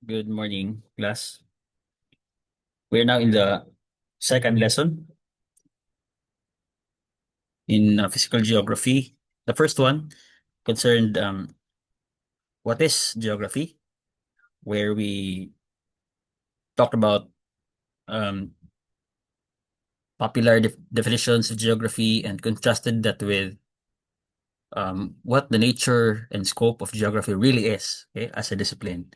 Good morning, class. We're now in the second lesson in physical geography. The first one concerned what is geography, where we talked about um, popular definitions of geography and contrasted that with what the nature and scope of geography really is, okay, as a discipline.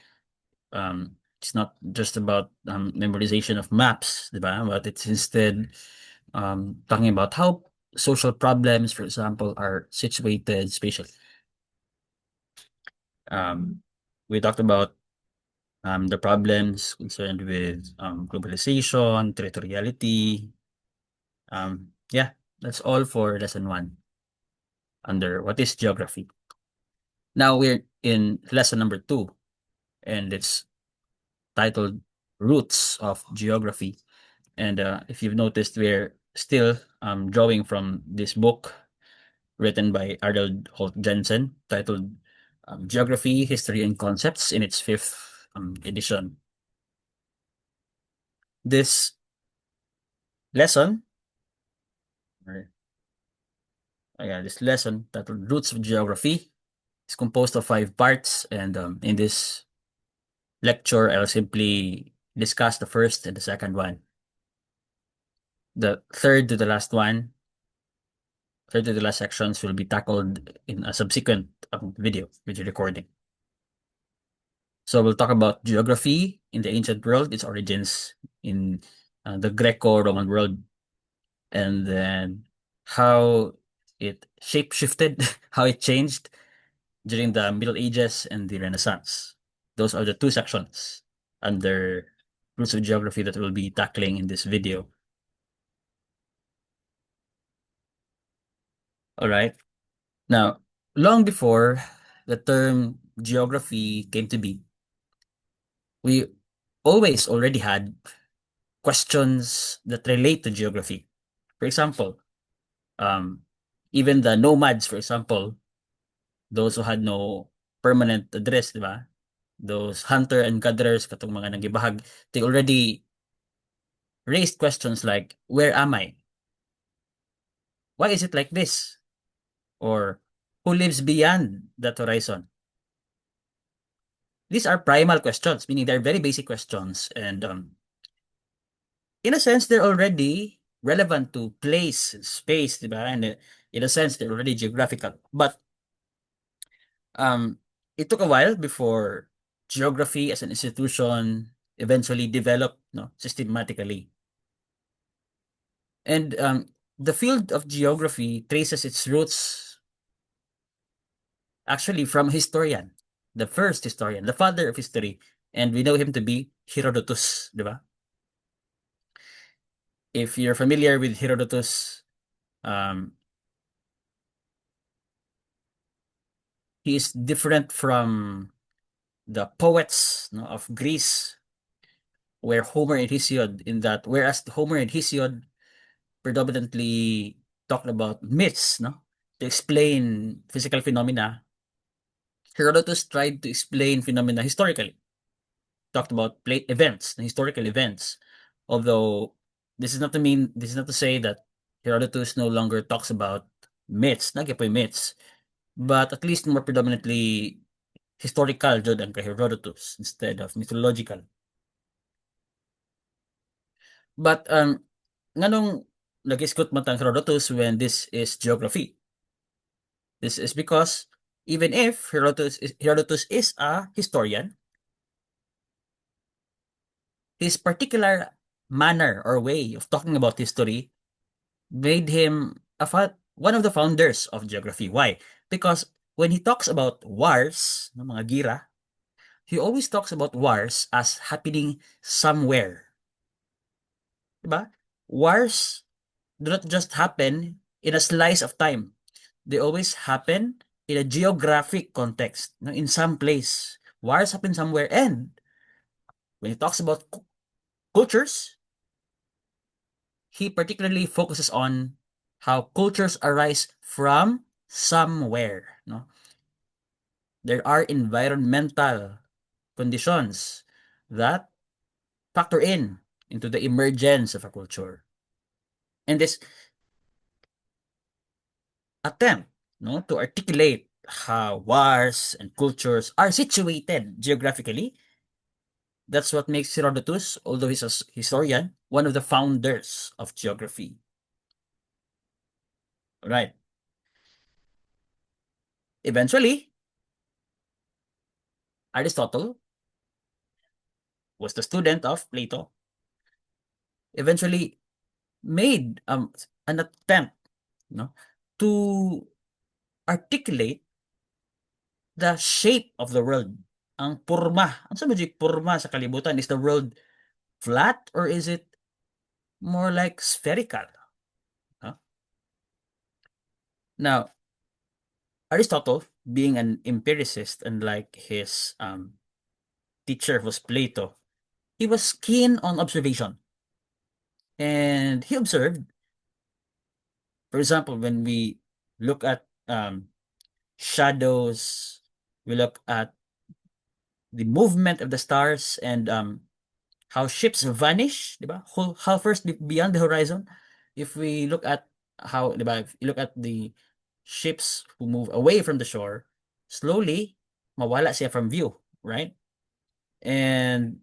It's not just about memorization of maps, diba? But it's instead talking about how social problems, for example, are situated spatially. We talked about the problems concerned with globalization, territoriality. Yeah, that's all for lesson one under what is geography. Now we're in lesson number two, and it's titled Roots of Geography. And if you've noticed, we're still drawing from this book written by Arnold Holt Jensen titled Geography, History, and Concepts in its fifth edition. This lesson, or, this lesson titled Roots of Geography is composed of 5 parts. And in this lecture, I'll simply discuss the first and the second one. The third to the last sections will be tackled in a subsequent video recording. So we'll talk about geography in the ancient world, its origins in the Greco-Roman world, and then how it shape-shifted, how it changed during the Middle Ages and the Renaissance. Those are the two sections under Roots of Geography that we'll be tackling in this video. All right. Now, long before the term geography came to be, we always already had questions that relate to geography. For example, um, even the nomads, for example, those who had no permanent address, di ba? Those hunter and gatherers, katong mga nagibahag, they already raised questions like, where am I? Why is it like this? Or who lives beyond that horizon? These are primal questions, meaning they're very basic questions. And in a sense, they're already relevant to place, space, di ba? And in a sense, they're already geographical. But um, it took a while before geography as an institution eventually developed, no, systematically. And the field of geography traces its roots actually from a historian, the first historian, the father of history, and we know him to be Herodotus, di ba? If you're familiar with Herodotus, um, he is different from the poets, no, of Greece, where Homer and Hesiod, in that whereas Homer and Hesiod predominantly talked about myths, no, to explain physical phenomena, Herodotus tried to explain phenomena historically, talked about events, historical events. Although this is not to say that Herodotus no longer talks about myths, nagyapoy myths, but at least more predominantly historical jud ang kay Herodotus instead of mythological. But nganong nag-iskot man tang Herodotus when this is geography? This is because even if Herodotus is a historian, his particular manner or way of talking about history made him one of the founders of geography. Why? Because when he talks about wars, no, mga gira, he always talks about wars as happening somewhere. Diba? Wars do not just happen in a slice of time. They always happen in a geographic context, no, in some place. Wars happen somewhere, and when he talks about cultures, he particularly focuses on how cultures arise from somewhere. No, there are environmental conditions that factor in into the emergence of a culture. And this attempt, no, to articulate how wars and cultures are situated geographically, that's what makes Herodotus, although he's a historian, one of the founders of geography. Right. Eventually, Aristotle was the student of Plato, eventually made an attempt, no, to articulate the shape of the world. Ang purma. Ang sa purma sa kalibutan? Is the world flat or is it more like spherical? Huh? Now, Aristotle, being an empiricist, unlike his teacher was Plato, he was keen on observation. And he observed, for example, when we look at shadows, we look at the movement of the stars and how ships vanish, di ba? How first beyond the horizon. If we look at how, di ba, if you look at the ships who move away from the shore, slowly mawala siya from view, right? And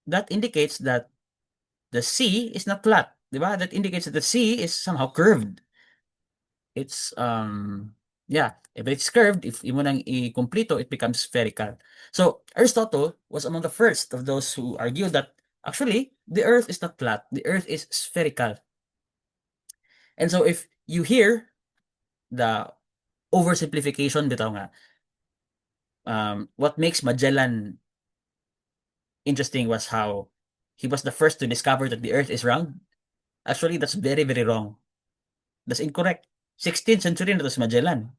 that indicates that the sea is not flat, di ba? That indicates that the sea is somehow curved. It's yeah, if it's curved, if mo nang i-kumplito, it becomes spherical. So Aristotle was among the first of those who argued that actually the earth is not flat, the earth is spherical. And so if you hear the oversimplification bitaw nga, what makes Magellan interesting was how he was the first to discover that the earth is round. Actually, that's very, very wrong. That's incorrect. 16th century na to si Magellan.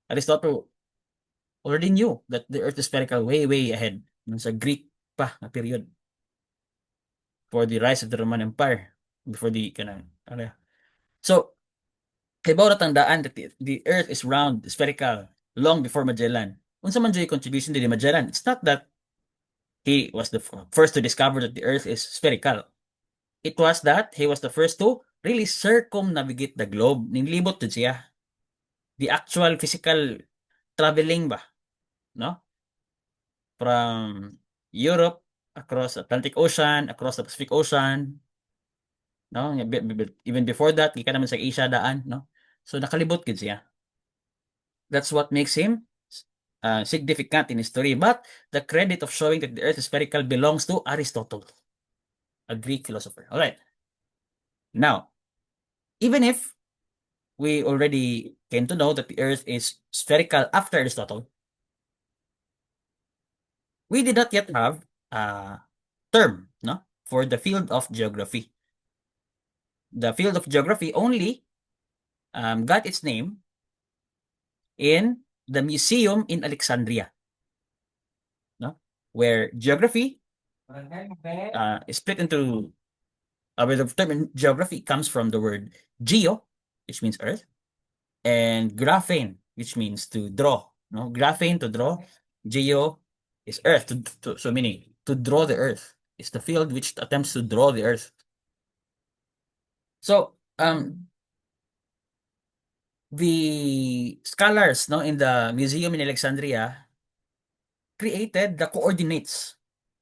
Aristotle already knew that the earth is spherical way, way ahead. Nung sa Greek pa na period. For the rise of the Roman Empire. Before the, ano. So, hibaw na tandaan that the earth is round, spherical, long before Magellan. Unsa man yung contribution ni Magellan? It's not that he was the first to discover that the earth is spherical. It was that he was the first to really circumnavigate the globe. Ninglibot to siya. The actual physical traveling ba? No? From Europe, across Atlantic Ocean, across the Pacific Ocean, no? Even before that, gikan naman sa Asia daan, no? So nakalibot gid siya. That's what makes him significant in history. But the credit of showing that the earth is spherical belongs to Aristotle, a Greek philosopher. All right. Now, even if we already came to know that the earth is spherical after Aristotle, we did not yet have a term, no, for the field of geography. The field of geography only got its name in the museum in Alexandria, no, where geography is split into, where the term geography comes from the word geo, which means earth, and graphene, which means to draw. No, graphene to draw, geo is earth. So meaning to draw the earth is the field which attempts to draw the earth. So the scholars, no, in the museum in Alexandria created the coordinates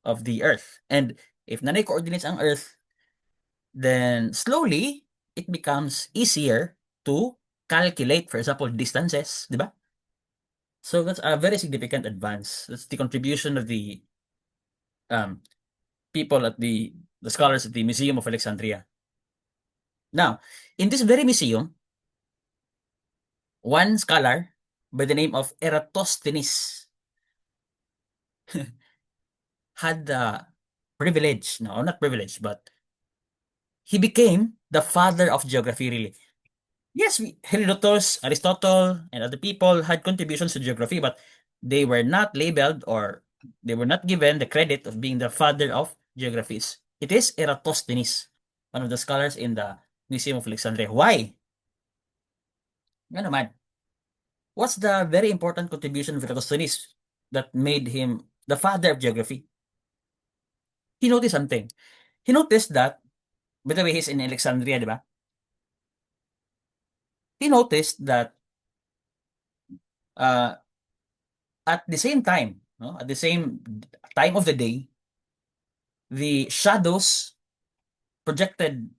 of the earth. And if nanay coordinates ang earth, then slowly it becomes easier to calculate, for example, distances, di ba? So that's a very significant advance. That's the contribution of the people at the scholars at the Museum of Alexandria. Now, in this very museum, one scholar by the name of Eratosthenes had the privilege, no, not privilege, but he became the father of geography, really. Yes, Herodotus, Aristotle, and other people had contributions to geography, but they were not labeled or they were not given the credit of being the father of geographies. It is Eratosthenes, one of the scholars in the Museum of Alexandria. Why? Nga naman. What's the very important contribution of Eratosthenes that made him the father of geography? he noticed something. He noticed that, by the way, he's in Alexandria, di ba? He noticed that uh, at the same time, no, at the same time of the day, the shadows projected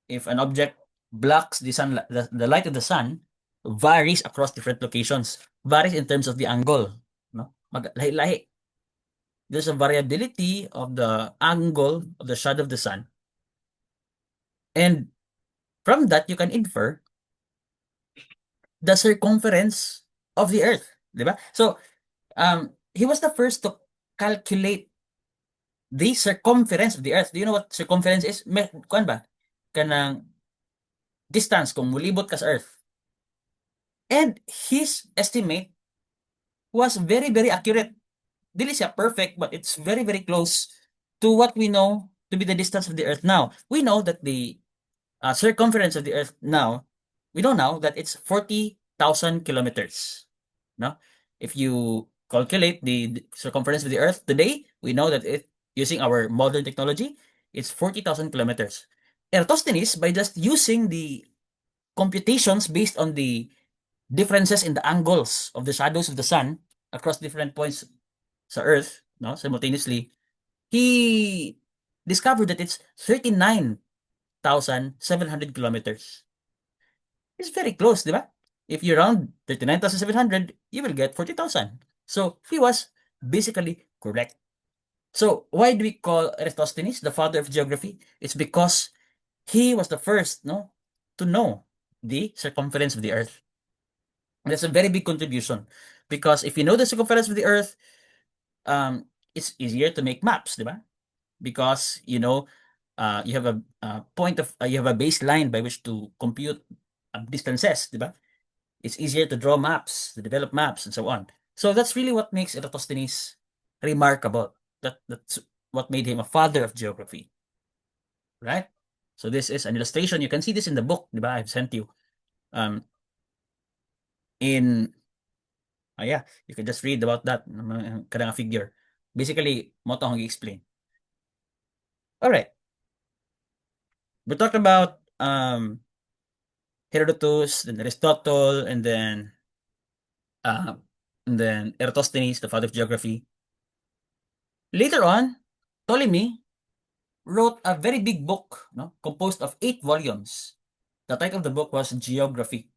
if an object blocks the sun, the light of the sun varies across different locations. Varies in terms of the angle, no? Lahi-lahi. There's a variability of the angle of the shadow of the sun, and from that you can infer the circumference of the Earth, di ba? So, he was the first to calculate the circumference of the Earth. Do you know what circumference is? Kuan ba? Kanang distance kung mulibot ka sa Earth. And his estimate was very, very accurate. Dili siya perfect, but it's very, very close to what we know to be the distance of the Earth now. We know that the circumference of the Earth now, we know now that it's 40,000 kilometers. No? If you calculate the circumference of the Earth today, we know that using our modern technology, it's 40,000 kilometers. Eratosthenes, by just using the computations based on the differences in the angles of the shadows of the sun across different points sa Earth, no, simultaneously, he discovered that it's 39,700 kilometers. It's very close, di ba? If you round 39,700, you will get 40,000. So he was basically correct. So why do we call Eratosthenes the father of geography? It's because he was the first, no, to know the circumference of the Earth. And that's a very big contribution because if you know the circumference of the Earth, it's easier to make maps, di ba? Because you have a point of you have a baseline by which to compute distances, di ba? It's easier to draw maps, to develop maps, and so on. So that's really what makes Eratosthenes remarkable. That's what made him a father of geography, right? So this is an illustration. You can see this in the book, di ba? I've sent you. In yeah, you can just read about that. Kada figure. Basically, mo to explain. All right. We talked about Herodotus, then Aristotle, uh, and then Eratosthenes, the father of geography. Later on, Ptolemy wrote a very big book, no, composed of 8 volumes. The title of the book was Geography,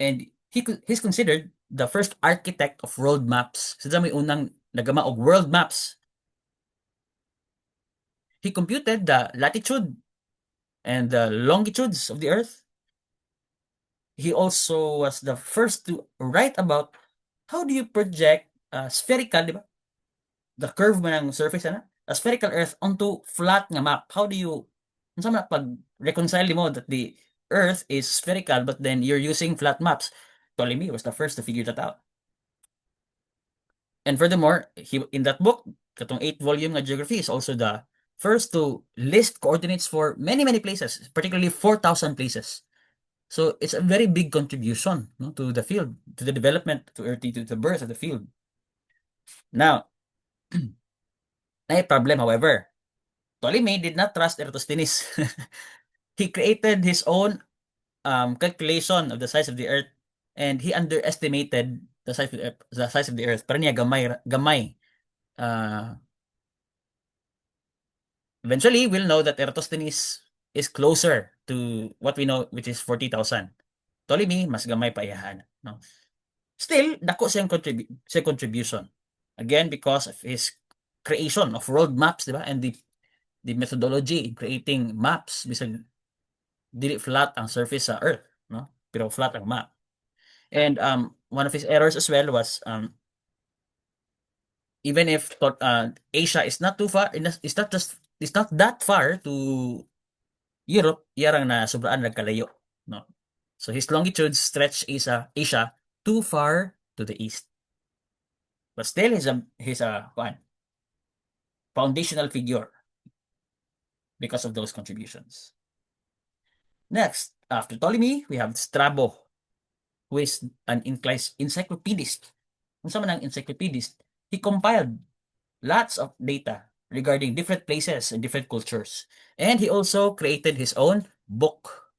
and he's considered the first architect of world maps. Sa may unang nagama og world maps. He computed the latitude and the longitudes of the Earth. He also was the first to write about how do you project spherical, di ba? The curve mo ng surface, a spherical Earth onto flat nga map. How do you, unsa man pag reconcile mo that the Earth is spherical but then you're using flat maps? Ptolemy was the first to figure that out. And furthermore, he in that book, katong 8-volume nga geography, is also the first to list coordinates for many, many places, particularly 4,000 places. So it's a very big contribution, no, to the field, to the development, to the birth of the field. Now, na problem, however, Ptolemy did not trust Eratosthenes. He created his own calculation of the size of the Earth, and he underestimated the size of the Earth. The size of the Earth. Para niya gamay. Eventually, we'll know that Eratosthenes is closer to what we know, which is 40,000. Ptolemy, mas gamay pa iyahan. No? Still, dako siyang contribution. Again, because of his creation of world maps, di ba? And the methodology in creating maps, bisag dili flat ang surface sa Earth, no? Pero flat ang map. And one of his errors as well was even if Asia is not too far, it's not that far to Europe, yarang na sobraan nagkalayo, no? So his longitudes stretch Asia too far to the east. But still, he's a foundational figure because of those contributions. Next, after Ptolemy, we have Strabo, who is an encyclopedist. Kung saan man ang encyclopedist, he compiled lots of data regarding different places and different cultures. And he also created his own book.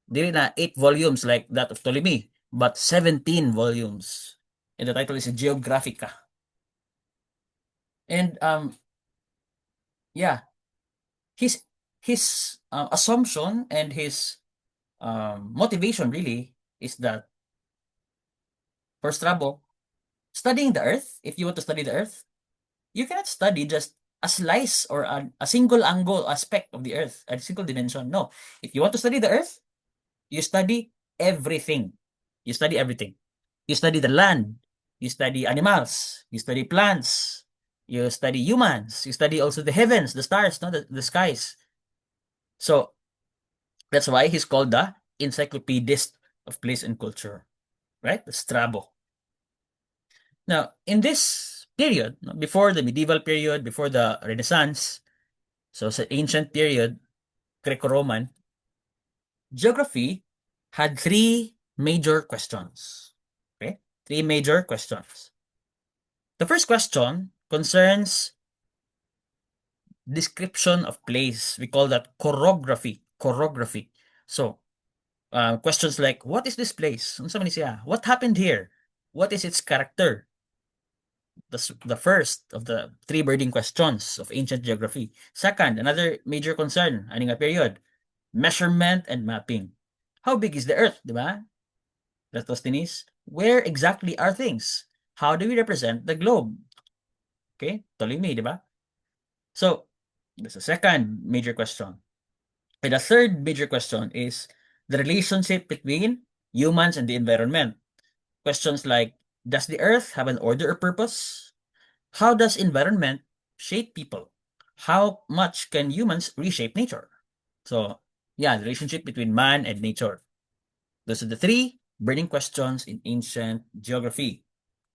Dili na 8 volumes like that of Ptolemy, but 17 volumes. And the title is Geographica. And yeah, his assumption and his motivation really is that for Strabo, studying the Earth, if you want to study the Earth, you cannot study just a slice or a single angle aspect of the Earth, a single dimension. No. If you want to study the Earth, you study everything. You study everything. You study the land. You study animals. You study plants. You study humans. You study also the heavens, the stars, no, the skies. So that's why he's called the encyclopedist of place and culture, right? The Strabo. Now, in this period, no, before the medieval period, before the Renaissance, so sa ancient period, Greco-Roman, geography had three major questions. Okay? Three major questions. The first question concerns description of place. We call that chorography. Chorography. So, questions like, what is this place? Unsa man ni siya? What happened here? What is its character? The first of the three burning questions of ancient geography. Second, another major concern, aning nga period, measurement and mapping. How big is the Earth, di ba? Eratosthenes, where exactly are things? How do we represent the globe? Okay, Ptolemy, di ba? So, that's the second major question. And the third major question is the relationship between humans and the environment. Questions like, does the Earth have an order or purpose? How does environment shape people? How much can humans reshape nature? So, yeah, the relationship between man and nature. Those are the three burning questions in ancient geography.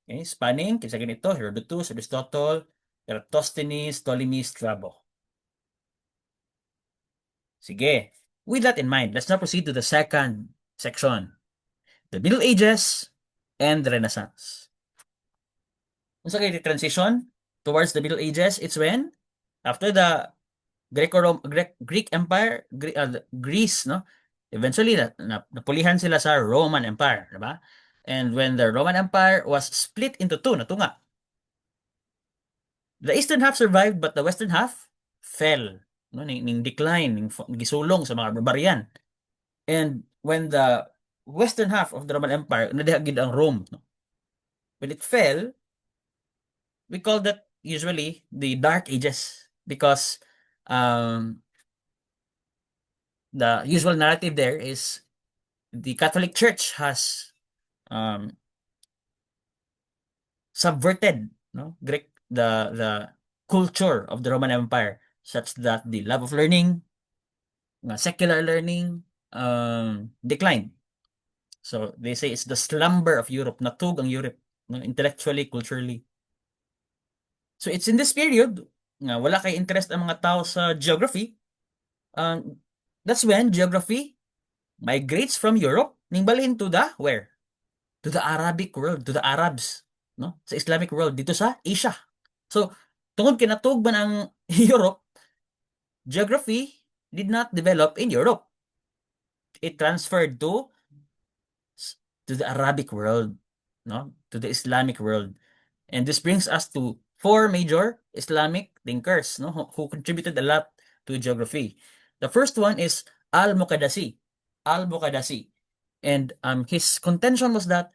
Okay, spanning, kinsa ganito, Herodotus, Aristotle, Eratosthenes, Ptolemy, Strabo. Sige. With that in mind, let's now proceed to the second section, the Middle Ages and the Renaissance. Unsa kay the transition towards the Middle Ages? It's when after the Greek Empire, Greece, no? Eventually napulihan sila sa Roman Empire, di ba? And when the Roman Empire was split into two, natunga. The eastern half survived but the western half fell, no? Ning decline, ning gisulong sa mga barbarian. And when the western half of the Roman Empire, nadiha gid ang Rome, no? When it fell, we call that usually the Dark Ages because um, the usual narrative there is the Catholic Church has um, subverted, no, Greek the culture of the Roman Empire, such that the love of learning, secular learning, declined. So they say it's the slumber of Europe, natug ang Europe, no, intellectually, culturally. So it's in this period nga wala kay interest ang mga tao sa geography. That's when geography migrates from Europe ningbalhin to the where? To the Arabic world, to the Arabs, no? Sa Islamic world dito sa Asia. So tungod kinatug man ang Europe, geography did not develop in Europe. It transferred to the Arabic world, no? To the Islamic world. And this brings us to four major Islamic thinkers, no, who contributed a lot to geography. The first one is Al-Muqaddasi. Al-Muqaddasi. And his contention was that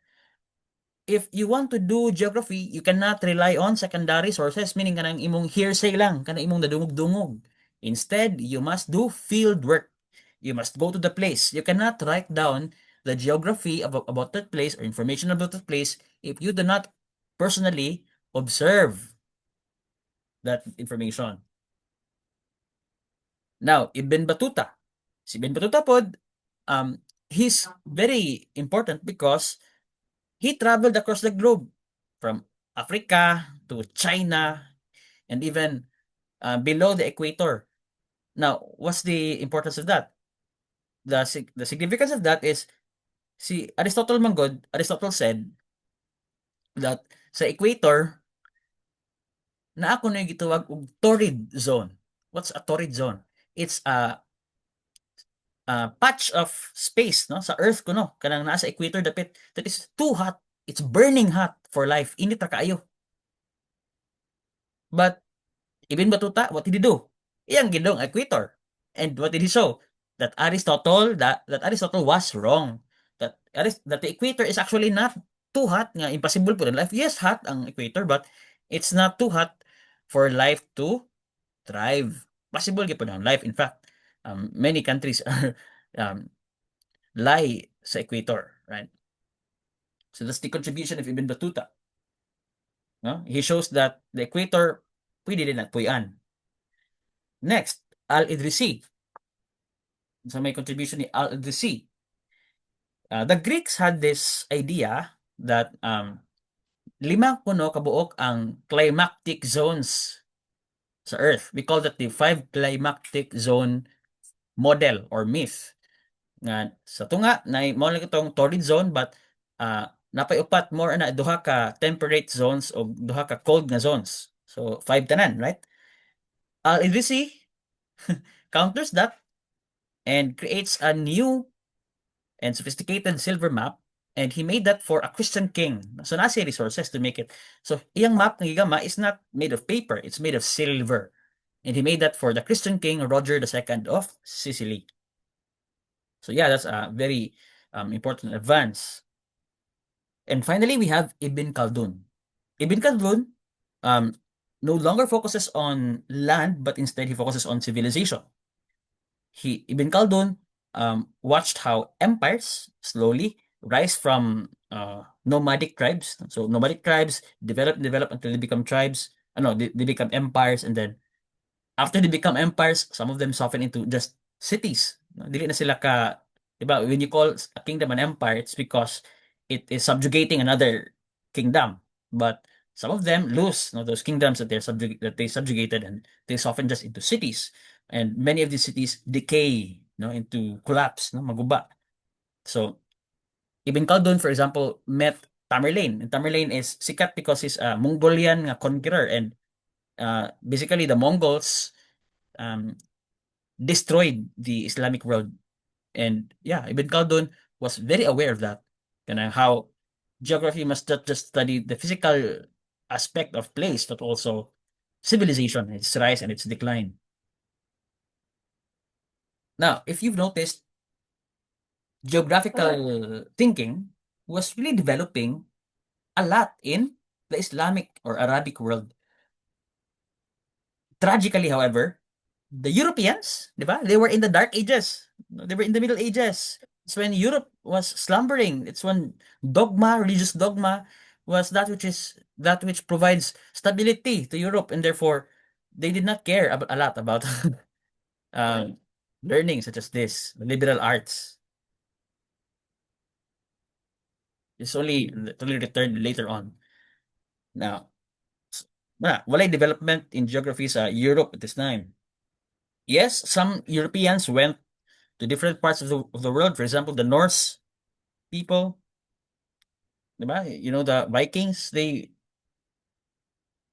if you want to do geography, you cannot rely on secondary sources, meaning kanang imong hearsay lang, kanang imong nadungog-dungog. Instead, you must do field work. You must go to the place. You cannot write down the geography about that place or information about that place if you do not personally observe that information. Now, Ibn Battuta. Si Ibn Battuta pod, he's very important because he traveled across the globe from Africa to China and even below the equator. Now, what's the importance of that? The significance of that is si Aristotle Manggod, Aristotle said that sa equator na ako na gituwag og torrid zone. What's a torrid zone? It's a patch of space no sa Earth kuno kanang naa sa equator dapit that is too hot. It's burning hot for life. Init ra kaayo. But Ibn Battuta, what did he do? Iyang gidong equator. And what did he show? That Aristotle was wrong. That the equator is actually not too hot nga impossible for life. Yes, hot ang equator, but it's not too hot for life to thrive. Possible gyud ang life. In fact, many countries are um, lie sa equator, right? So that's the contribution of Ibn Battuta. No? He shows that the equator pwede din nagpuyan. Next, Al-Idrisi. So may contribution ni Al-Idrisi. The Greeks had this idea that lima kuno kabuok ang climactic zones sa Earth. We call that the five climactic zone model or myth. Nga sa tunga na mo lang itong torrid zone but napay upat more na duha ka temperate zones o duha ka cold nga zones. So five tanan, right? Al-Idrisi counters that and creates a new and sophisticated silver map, and he made that for a Christian king. So nasa resources to make it. So iyang map ng gigama is not made of paper, it's made of silver. And he made that for the Christian king Roger II of Sicily. So yeah, that's a very important advance. And finally, we have Ibn Khaldun. Ibn Khaldun no longer focuses on land, but instead he focuses on civilization. Ibn Khaldun watched how empires slowly rise from nomadic tribes. So nomadic tribes develop until they become tribes. They become empires, and then after they become empires, some of them soften into just cities. Dili na sila ka, diba? When you call a kingdom an empire, it's because it is subjugating another kingdom. But some of them lose those kingdoms that they subjugated, and they soften just into cities. And many of these cities decay into collapse, maguba. So Ibn Khaldun, for example, met Tamerlane. And Tamerlane is sikat because he's a Mongolian conqueror, and basically the Mongols destroyed the Islamic world. And yeah, Ibn Khaldun was very aware of that. How geography must not just study the physical aspect of place, but also civilization, its rise and its decline. Now, if you've noticed, geographical thinking was really developing a lot in the Islamic or Arabic world. Tragically, however, the Europeans, di ba? They were in the Dark Ages. They were in the Middle Ages. It's when Europe was slumbering. It's when religious dogma, was that which provides stability to Europe, and therefore they did not care a lot about um, learning such as this, liberal arts. It's only returned later on. Now, walay development in geography sa Europe at this time. Yes, some Europeans went to different parts of the world. For example, the Norse people, diba? The Vikings,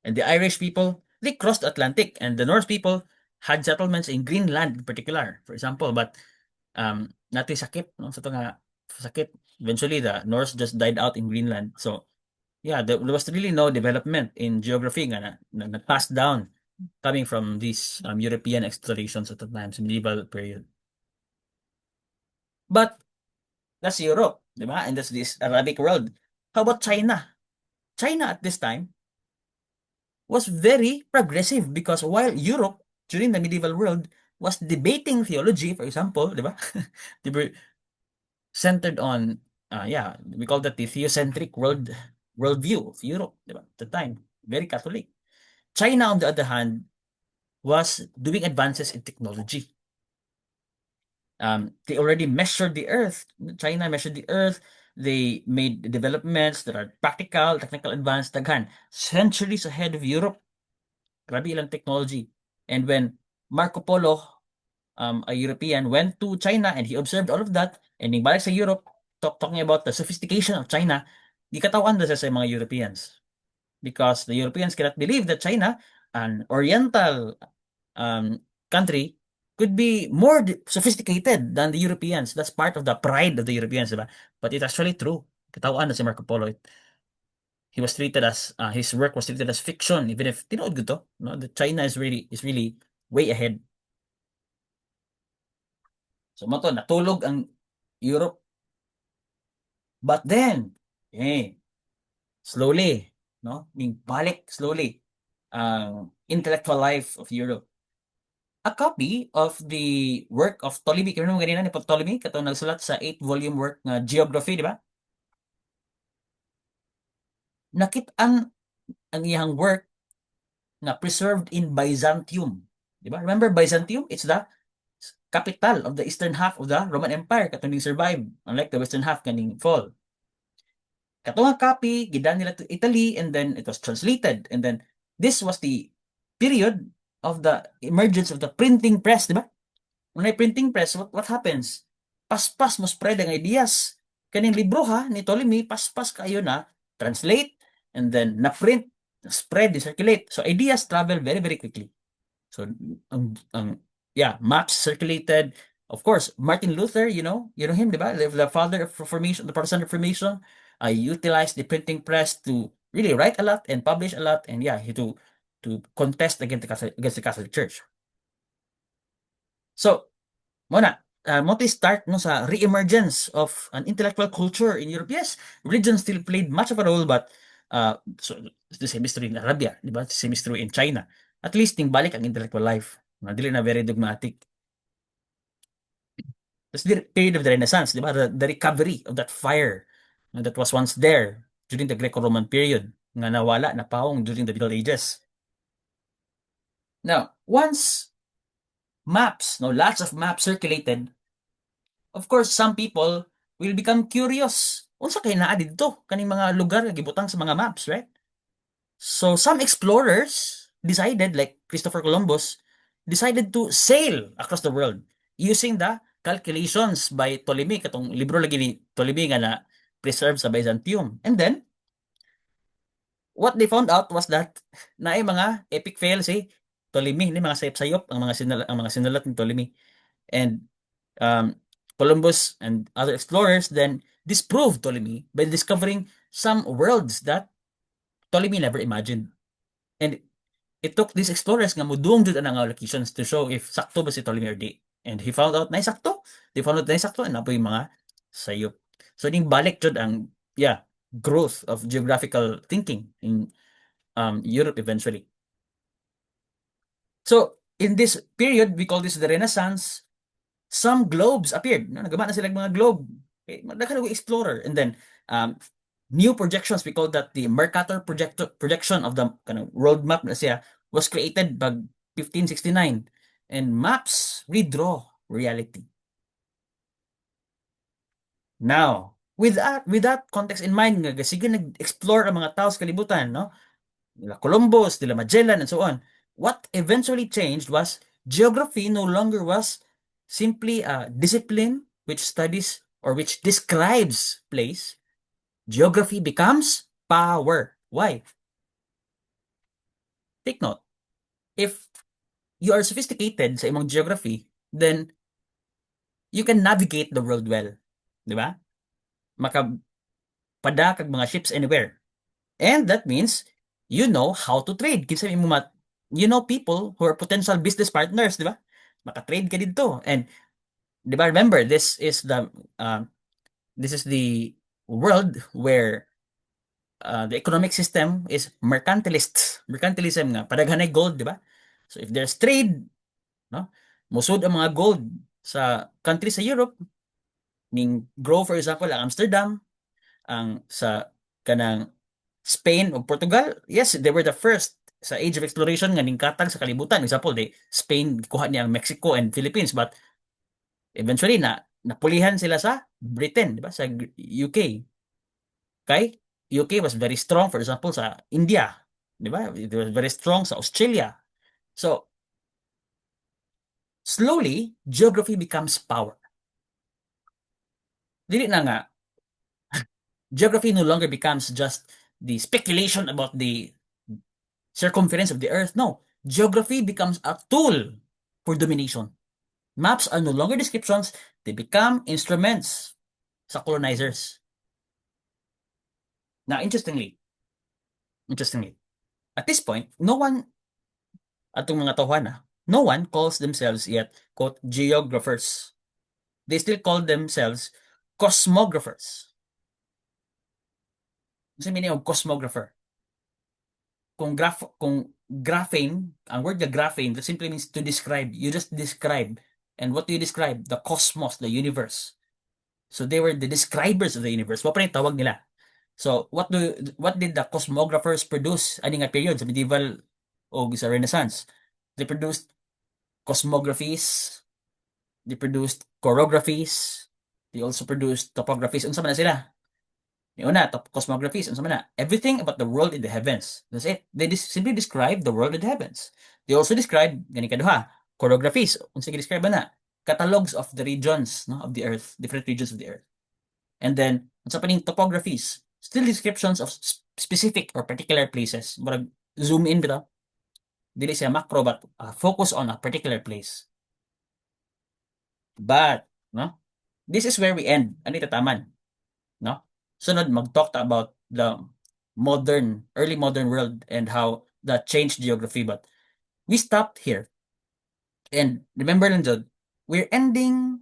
and the Irish people, they crossed the Atlantic, and the Norse people had settlements in Greenland in particular, for example. But natay sakit, no? Sa nga sakit, eventually the Norse just died out in Greenland. So yeah, there was really no development in geography na passed down coming from these European explorations at the times, medieval period. But that's Europe, di ba? And that's this Arabic world. How about China? China at this time was very progressive because while Europe during the medieval world was debating theology, for example, di ba? They were centered on, we call that the theocentric worldview of Europe, di ba? At the time, very Catholic. China, on the other hand, was doing advances in technology. They already measured the Earth. China measured the Earth. They made developments that are practical, technical, advanced, daghan, centuries ahead of Europe. Grabe ilang technology. And when Marco Polo, a European, went to China and he observed all of that, and balik sa Europe, talking about the sophistication of China, di katawan sa mga Europeans. Because the Europeans cannot believe that China an Oriental country could be more sophisticated than the Europeans. That's part of the pride of the Europeans, diba? But it's actually true. Katawan na si Marco Polo. He was treated as his work was treated as fiction, even if tinood ko to. No, the China is really way ahead. So mo to natulog ang Europe, but then slowly, no, balik slowly ang intellectual life of Europe. A copy of the work of Ptolemy, kaya mo ganina ni Ptolemy, katong nagsulat sa 8-volume work nga Geography, di ba? Nakit ang iyang work na preserved in Byzantium. Di ba? Remember Byzantium? It's the capital of the eastern half of the Roman Empire katong survive, unlike the western half kaning fall. Katong copy gidan nila to Italy, and then it was translated, and then this was the period of the emergence of the printing press, di ba? When I printing press, what happens? Paspas mo spread ang ideas. Kaning libro ha, ni Ptolemy, paspas kayo na, translate, and then na-print, spread, circulate. So ideas travel very, very quickly. So, yeah, maps circulated. Of course, Martin Luther, you know him, di ba? The father of Reformation, the Protestant Reformation, utilized the printing press to really write a lot and publish a lot, and yeah, to contest against the Catholic Church. So, muna, start no sa re-emergence of an intellectual culture in Europe. Yes, religion still played much of a role, but so the same history in Arabia, di ba? The same history in China. At least ting balik ang intellectual life. Dili na very dogmatic. That's the period of the Renaissance, di ba? The recovery of that fire that was once there during the Greco-Roman period nga nawala, napawong during the Middle Ages. Now, once maps, no, lots of maps circulated, of course, some people will become curious. Unsa kay naa didto kaning mga lugar nga gibutang sa mga maps, right? So some explorers decided, like Christopher Columbus, decided to sail across the world using the calculations by Ptolemy, katong libro lagi ni Ptolemy nga na preserved sa Byzantium. And then what they found out was that naay mga epic fail si Ptolemy, ni mga sayop-sayop ang mga sinulat ni Ptolemy. And Columbus and other explorers then disproved Ptolemy by discovering some worlds that Ptolemy never imagined. And it took these explorers nga mudung jud ang locations to show if sakto ba si Ptolemy or di. And he found out na sakto. They found out na sakto, and napoy mga sayop. So ning balik jud ang growth of geographical thinking in Europe eventually. So in this period, we call this the Renaissance. Some globes appeared. No? Nagama na sila mga globe. Okay, magdaka na explorer. And then, new projections, we call that the Mercator projection of the kind of world map na siya was created by 1569. And maps redraw reality. Now, with that context in mind, nga sige nag-explore ang mga tao sa kalibutan, no? Nila Columbus, nila Magellan, and so on. What eventually changed was geography no longer was simply a discipline which studies or which describes place. Geography becomes power. Why? Take note. If you are sophisticated sa imong geography, then you can navigate the world well. Di ba? Makapada kag mga ships anywhere. And that means you know how to trade. Kinsa mo you know people who are potential business partners, di ba? Maka-trade ka dito. And di ba, remember, this is the world where the economic system is mercantilist. Mercantilism nga, padaghanay gold, di ba? So if there's trade, no? Musod ang mga gold sa country sa Europe, ning grow, for example, ang Amsterdam, ang sa kanang Spain o Portugal, yes, they were the first sa age of exploration nga ningkatag sa kalibutan. Example, Spain kuha niya ang Mexico and Philippines, but eventually napulihan sila sa Britain, di ba? Sa UK. Okay? UK was very strong, for example, sa India, di ba? It was very strong sa Australia. So slowly, geography becomes power. Dili na nga geography no longer becomes just the speculation about the circumference of the earth. No, geography becomes a tool for domination. Maps are no longer descriptions, they become instruments sa colonizers. Now, interestingly, at this point, no one, atong mga tawhana, no one calls themselves yet, quote, geographers. They still call themselves cosmographers. What's the meaning of cosmographer? Kung graphene, ang word na graphene, that simply means to describe. You just describe. And what do you describe? The cosmos, the universe. So they were the describers of the universe. What pa rin tawag nila? So what did the cosmographers produce ani nga period sa medieval o sa Renaissance? They produced cosmographies, they produced chorographies, they also produced topographies. Unsa man na sila? Yung una, cosmographies, unsa man na? Everything about the world in the heavens. That's it. They simply describe the world in the heavens. They also describe, gani kaduha, chorographies. Unsa gi-describe na? Catalogs of the regions, no, of the earth, different regions of the earth. And then, unsa pa ning topographies? Still descriptions of specific or particular places. Murag zoom in bitaw. Dili siya macro but focus on a particular place. But, no? This is where we end. Ano tataman? No? Sunod, mag-talk about the early modern world and how that changed geography. But we stopped here. And remember lang dyan, we're ending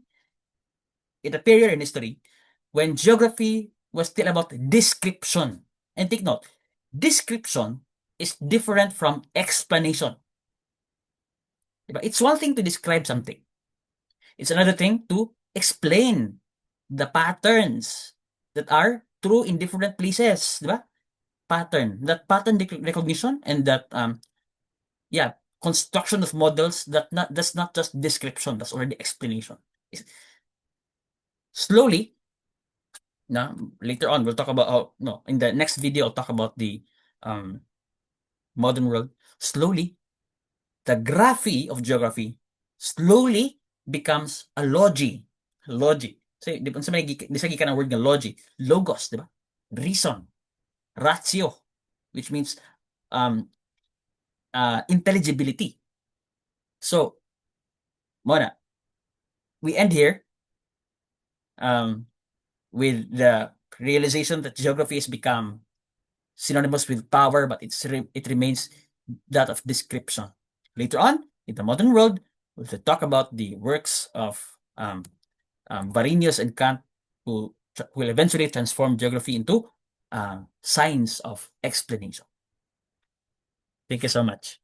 in a period in history when geography was still about description. And take note, description is different from explanation. Diba? It's one thing to describe something. It's another thing to explain the patterns that are true in different places. Diba? That pattern recognition and that, construction of models that's not just description, that's already explanation. Slowly, later on we'll talk about in the next video I'll talk about the modern world. Slowly, the graphy of geography slowly becomes a logi. So, di ba sa may gikan ang word nga logi, logos, di ba? Reason, ratio, which means intelligibility. So, Mona, we end here with the realization that geography has become synonymous with power, but it remains that of description. Later on, in the modern world, we'll talk about the works of Varinius and Kant, who will eventually transform geography into science of explanation. Thank you so much.